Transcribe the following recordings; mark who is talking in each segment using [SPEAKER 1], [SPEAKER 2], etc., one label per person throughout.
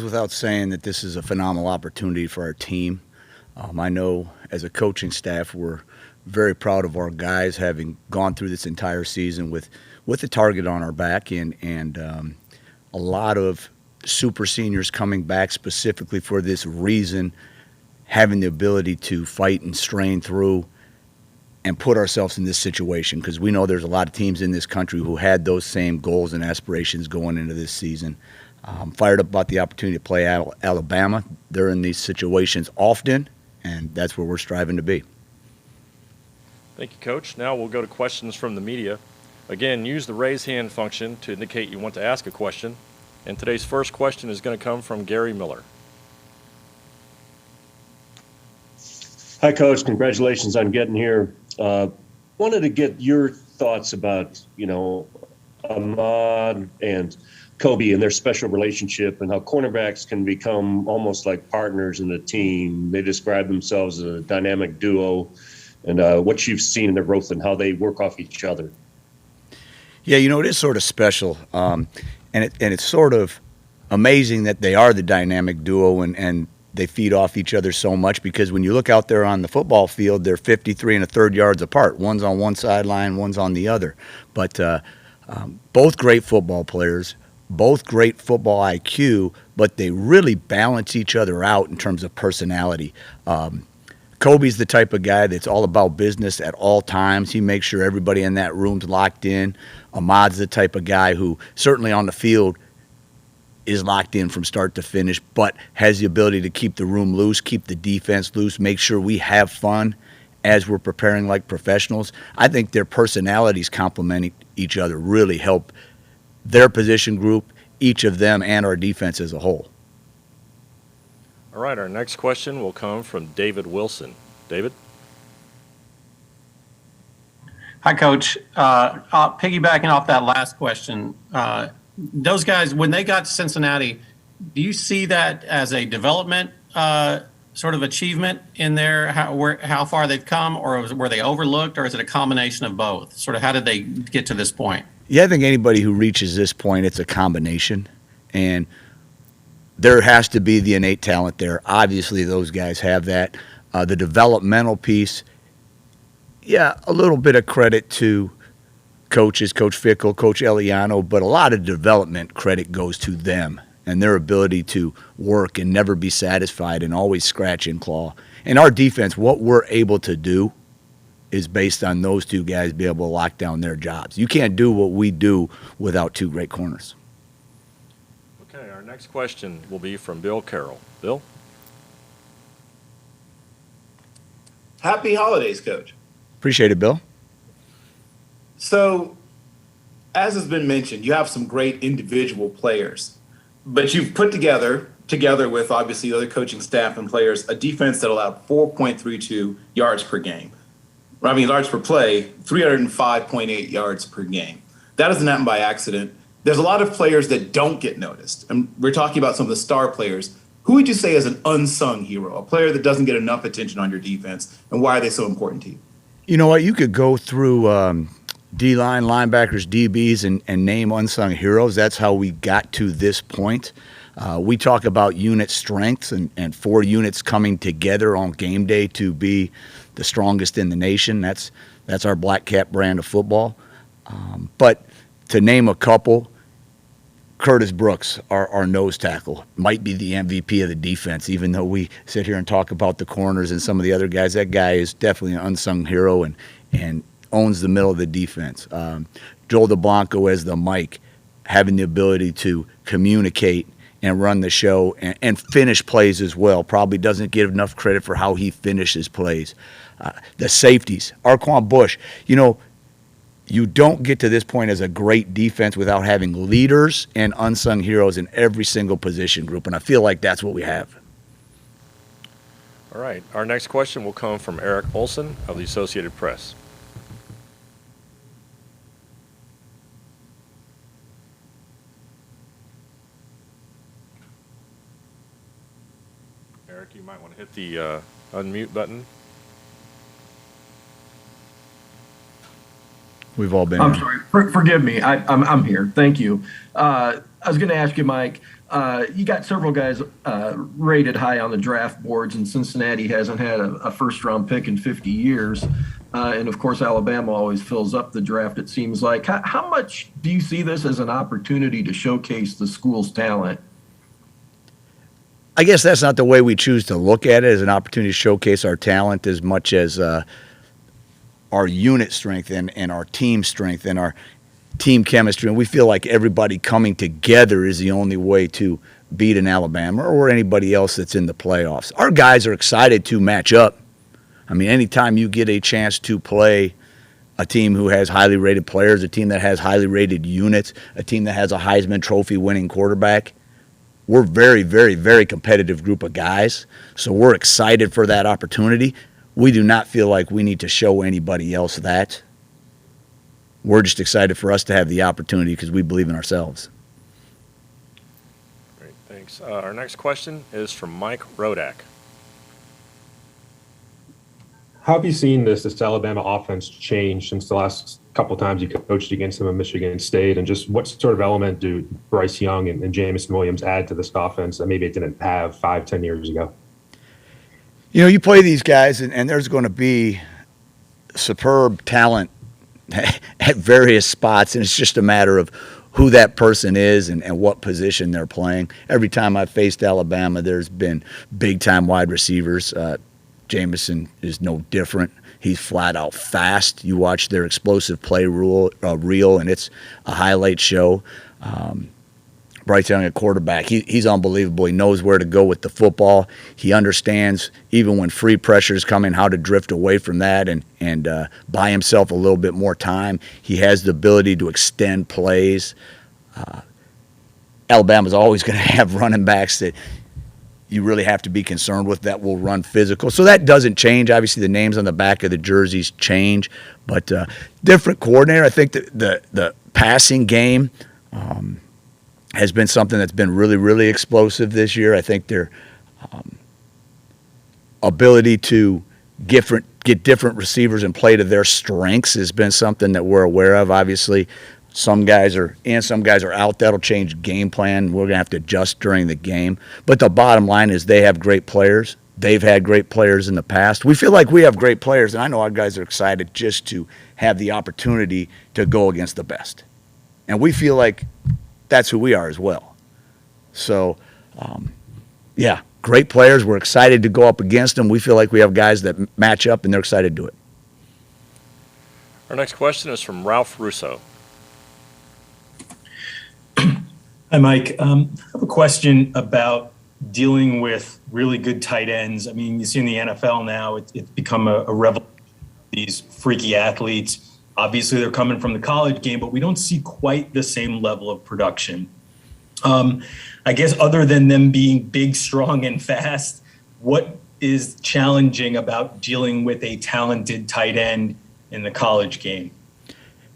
[SPEAKER 1] without saying that this is a phenomenal opportunity for our team. I know as a coaching staff, we're very proud of our guys having gone through this entire season with the target on our back and a lot of super seniors coming back specifically for this reason, having the ability to fight and strain through and put ourselves in this situation, because we know there's a lot of teams in this country who had those same goals and aspirations going into this season. Fired up about the opportunity to play Alabama. They're in these situations often, and that's where we're striving to be.
[SPEAKER 2] Thank you, Coach. Now we'll go to questions from the media. Again, use the raise hand function to indicate you want to ask a question. And today's first question is going to come from Gary Miller.
[SPEAKER 3] Hi, Coach. Congratulations on getting here. Wanted to get your thoughts about, Ahmad and Kobe and their special relationship and how cornerbacks can become almost like partners in a team. They describe themselves as a dynamic duo, and what you've seen in their growth and how they work off each other.
[SPEAKER 1] Yeah, it is sort of special, and it's sort of amazing that they are the dynamic duo and they feed off each other so much, because when you look out there on the football field, they're 53 1/3 yards apart. One's on one sideline, one's on the other. But both great football players, both great football IQ, but they really balance each other out in terms of personality. Kobe's the type of guy that's all about business at all times. He makes sure everybody in that room's locked in. Ahmad's the type of guy who certainly on the field is locked in from start to finish, but has the ability to keep the room loose, keep the defense loose, make sure we have fun as we're preparing like professionals. I think their personalities complement each other, really help their position group, each of them, and our defense as a whole.
[SPEAKER 2] All right, our next question will come from David Wilson. David?
[SPEAKER 4] Hi, Coach. Piggybacking off that last question, those guys, when they got to Cincinnati, do you see that as a development sort of achievement in there, how far they've come, or were they overlooked, or is it a combination of both? Sort of how did they get to this point?
[SPEAKER 1] Yeah, I think anybody who reaches this point, it's a combination. And there has to be the innate talent there. Obviously, those guys have that. The developmental piece, yeah, a little bit of credit to coaches, Coach Fickle, Coach Eliano, but a lot of development credit goes to them and their ability to work and never be satisfied and always scratch and claw. And our defense, what we're able to do is based on those two guys being able to lock down their jobs. You can't do what we do without two great corners.
[SPEAKER 2] Okay, our next question will be from Bill Carroll. Bill?
[SPEAKER 5] Happy holidays, Coach.
[SPEAKER 1] Appreciate it, Bill.
[SPEAKER 5] So, as has been mentioned, you have some great individual players, but you've put together with obviously other coaching staff and players, a defense that allowed 4.32 yards per game. I mean, yards per play, 305.8 yards per game. That doesn't happen by accident. There's a lot of players that don't get noticed. And we're talking about some of the star players. Who would you say is an unsung hero, a player that doesn't get enough attention on your defense, and why are they so important to you?
[SPEAKER 1] You know what? You could go through D-line, linebackers, DBs, and name unsung heroes. That's how we got to this point. We talk about unit strengths and 4 units coming together on game day to be the strongest in the nation. That's our Black Cat brand of football. But to name a couple, Curtis Brooks, our nose tackle, might be the MVP of the defense, even though we sit here and talk about the corners and some of the other guys. That guy is definitely an unsung hero and owns the middle of the defense. Joel DeBlanco as the Mike, having the ability to communicate and run the show and finish plays as well. Probably doesn't get enough credit for how he finishes plays. The safeties, Arquan Bush. You don't get to this point as a great defense without having leaders and unsung heroes in every single position group, and I feel like that's what we have.
[SPEAKER 2] All right, our next question will come from Eric Olson of the Associated Press. Eric, you might want to hit the unmute button.
[SPEAKER 1] We've all been.
[SPEAKER 6] I'm sorry. Forgive me. I'm here. Thank you. I was going to ask you, Mike. You got several guys rated high on the draft boards, and Cincinnati hasn't had a first-round pick in 50 years. And of course, Alabama always fills up the draft, it seems like. How much do you see this as an opportunity to showcase the school's talent?
[SPEAKER 1] I guess that's not the way we choose to look at it, as an opportunity to showcase our talent as much as our unit strength and our team strength and our team chemistry. And we feel like everybody coming together is the only way to beat an Alabama or anybody else that's in the playoffs. Our guys are excited to match up. I mean, anytime you get a chance to play a team who has highly rated players, a team that has highly rated units, a team that has a Heisman Trophy winning quarterback, we're very, very, very competitive group of guys. So we're excited for that opportunity. We do not feel like we need to show anybody else that. We're just excited for us to have the opportunity because we believe in ourselves.
[SPEAKER 2] Great, thanks. Our next question is from Mike Rodak.
[SPEAKER 7] How have you seen this Alabama offense change since the last couple of times you coached against them at Michigan State? And just what sort of element do Bryce Young and Jamison Williams add to this offense that maybe it didn't have 5-10 years ago?
[SPEAKER 1] You know, you play these guys, and there's going to be superb talent at various spots, and it's just a matter of who that person is and what position they're playing. Every time I've faced Alabama, there's been big-time wide receivers. Jamison is no different. He's flat out fast. You watch their explosive play reel, and it's a highlight show. Bryce Young, a quarterback, he's unbelievable. He knows where to go with the football. He understands, even when free pressure is coming, how to drift away from that and buy himself a little bit more time. He has the ability to extend plays. Alabama's always going to have running backs that you really have to be concerned with that will run physical. So that doesn't change. Obviously, the names on the back of the jerseys change, but different coordinator. I think the passing game has been something that's been really, really explosive this year. I think their ability to get different receivers and play to their strengths has been something that we're aware of. Obviously, some guys are in, some guys are out. That'll change game plan. We're going to have to adjust during the game. But the bottom line is they have great players. They've had great players in the past. We feel like we have great players, and I know our guys are excited just to have the opportunity to go against the best. And we feel like that's who we are as well. So, yeah, great players. We're excited to go up against them. We feel like we have guys that match up, and they're excited to do it.
[SPEAKER 2] Our next question is from Ralph Russo.
[SPEAKER 8] Hi, Mike. I have a question about dealing with really good tight ends. I mean, you see in the NFL now, it's become a revolution. These freaky athletes, obviously they're coming from the college game, but we don't see quite the same level of production. I guess other than them being big, strong, and fast, what is challenging about dealing with a talented tight end in the college game?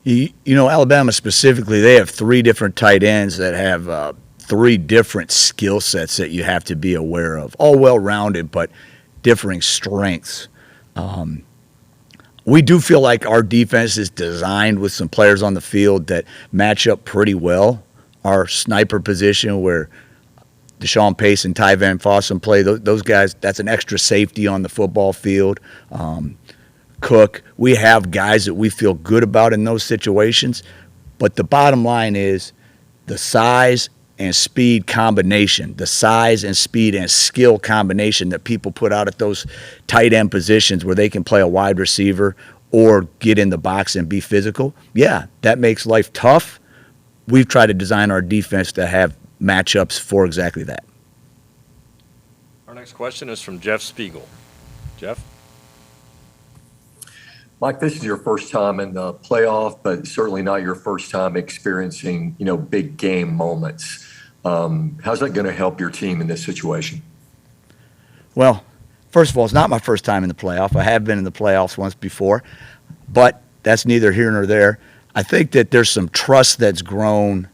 [SPEAKER 1] You know, Alabama specifically, they have three different tight ends that have three different skill sets that you have to be aware of. All well-rounded, but differing strengths. We do feel like our defense is designed with some players on the field that match up pretty well. Our sniper position, where Deshaun Pace and Ty Van Fossen play, those guys, that's an extra safety on the football field. Cook, we have guys that we feel good about in those situations, but the bottom line is the size and speed combination, the size and speed and skill combination that people put out at those tight end positions where they can play a wide receiver or get in the box and be physical. Yeah, that makes life tough. We've tried to design our defense to have matchups for exactly that.
[SPEAKER 2] Our next question is from Jeff Spiegel. Jeff?
[SPEAKER 9] Mike, this is your first time in the playoff, but certainly not your first time experiencing, big game moments. How's that going to help your team in this situation?
[SPEAKER 1] Well, first of all, it's not my first time in the playoff. I have been in the playoffs once before, but that's neither here nor there. I think that there's some trust that's grown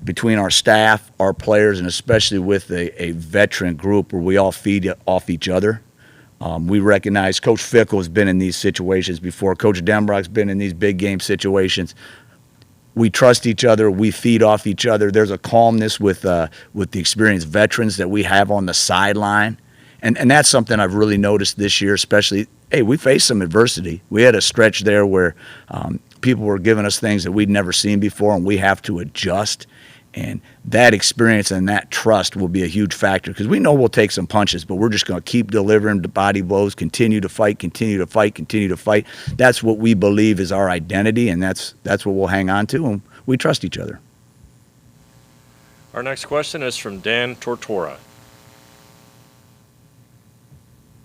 [SPEAKER 1] between our staff, our players, and especially with a veteran group where we all feed off each other. We recognize Coach Fickle has been in these situations before. Coach Denbrock's been in these big game situations. we trust each other. We feed off each other. There's a calmness with the experienced veterans that we have on the sideline. And that's something I've really noticed this year, especially, hey, we faced some adversity. We had a stretch there where people were giving us things that we'd never seen before, and we have to adjust. And that experience and that trust will be a huge factor because we know we'll take some punches, but we're just going to keep delivering the body blows, continue to fight, continue to fight, continue to fight. That's what we believe is our identity, and that's what we'll hang on to, and we trust each other.
[SPEAKER 2] Our next question is from Dan Tortora.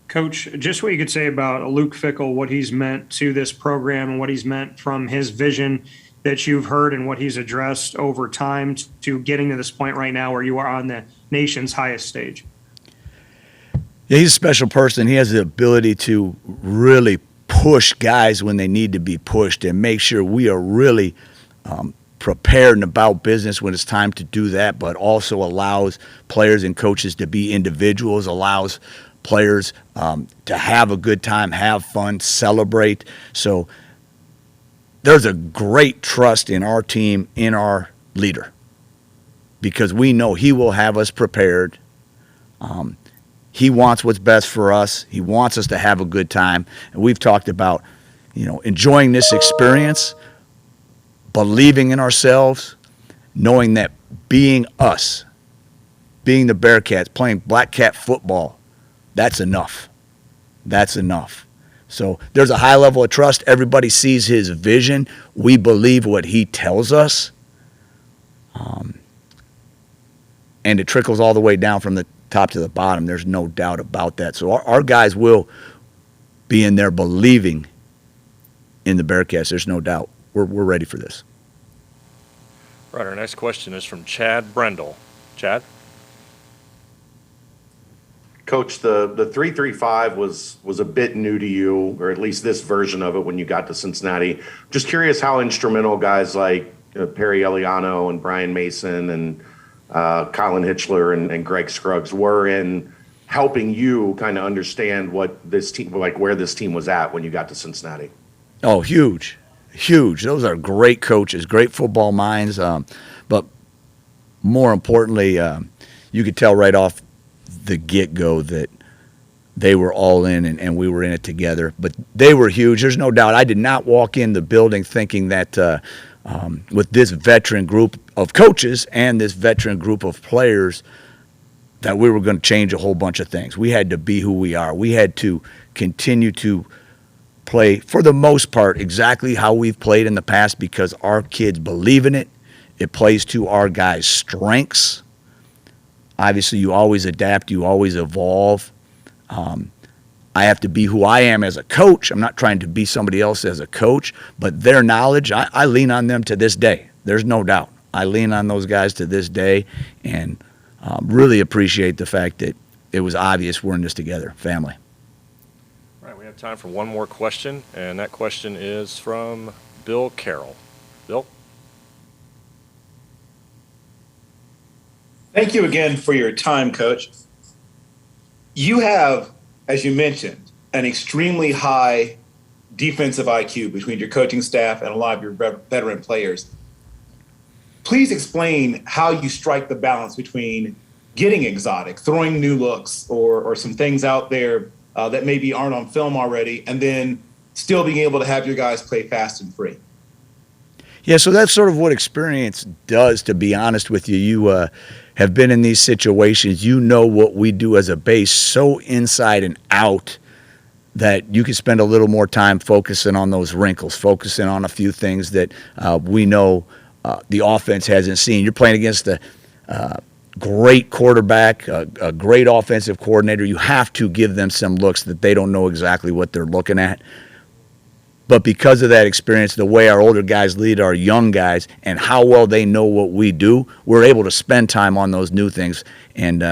[SPEAKER 10] Coach, just what you could say about Luke Fickell, what he's meant to this program and what he's meant from his vision that you've heard and what he's addressed over time to getting to this point right now where you are on the nation's highest stage.
[SPEAKER 1] Yeah, he's a special person. He has the ability to really push guys when they need to be pushed and make sure we are really prepared and about business when it's time to do that, but also allows players and coaches to be individuals, allows players to have a good time, have fun, celebrate. So there's a great trust in our team, in our leader, because we know he will have us prepared. He wants what's best for us. He wants us to have a good time. And we've talked about, enjoying this experience, believing in ourselves, knowing that being us, being the Bearcats, playing Black Cat football, that's enough. That's enough. So there's a high level of trust. Everybody sees his vision. We believe what he tells us. And it trickles all the way down from the top to the bottom. There's no doubt about that. So our guys will be in there believing in the Bearcats. There's no doubt. We're ready for this.
[SPEAKER 2] Right, our next question is from Chad Brendel. Chad?
[SPEAKER 11] Coach, the 3-3-5 was a bit new to you, or at least this version of it when you got to Cincinnati. Just curious how instrumental guys like Perry Eliano and Brian Mason and Colin Hitchler and Greg Scruggs were in helping you kind of understand what this team, like where this team was at when you got to Cincinnati.
[SPEAKER 1] Oh, huge. Those are great coaches, great football minds. But more importantly, you could tell right off the get-go that they were all in and we were in it together. But they were huge. There's no doubt. I did not walk in the building thinking that with this veteran group of coaches and this veteran group of players that we were going to change a whole bunch of things. We had to be who we are. We had to continue to play, for the most part, exactly how we've played in the past because our kids believe in it. It plays to our guys' strengths. Obviously, you always adapt. You always evolve. I have to be who I am as a coach. I'm not trying to be somebody else as a coach, but their knowledge, I lean on them to this day. There's no doubt. I lean on those guys to this day and really appreciate the fact that it was obvious we're in this together, family.
[SPEAKER 2] All right, we have time for one more question, and that question is from Bill Carroll. Bill?
[SPEAKER 5] Thank you again for your time, Coach. You have, as you mentioned, an extremely high defensive IQ between your coaching staff and a lot of your veteran players. Please explain how you strike the balance between getting exotic, throwing new looks or some things out there that maybe aren't on film already, and then still being able to have your guys play fast and free.
[SPEAKER 1] Yeah, so that's sort of what experience does, to be honest with you. You have been in these situations. You know what we do as a base so inside and out that you can spend a little more time focusing on those wrinkles, focusing on a few things that we know the offense hasn't seen. You're playing against a great quarterback, a great offensive coordinator. You have to give them some looks that they don't know exactly what they're looking at. But because of that experience, the way our older guys lead our young guys and how well they know what we do, we're able to spend time on those new things. And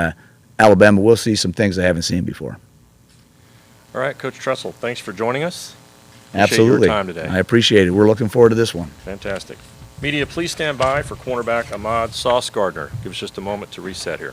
[SPEAKER 1] Alabama will see some things they haven't seen before.
[SPEAKER 2] All right, Coach Tressel, thanks for joining us.
[SPEAKER 1] Absolutely.
[SPEAKER 2] Your time today.
[SPEAKER 1] I appreciate it. We're looking forward to this one.
[SPEAKER 2] Fantastic. Media, please stand by for cornerback Ahmad Sauce Gardner. Give us just a moment to reset here.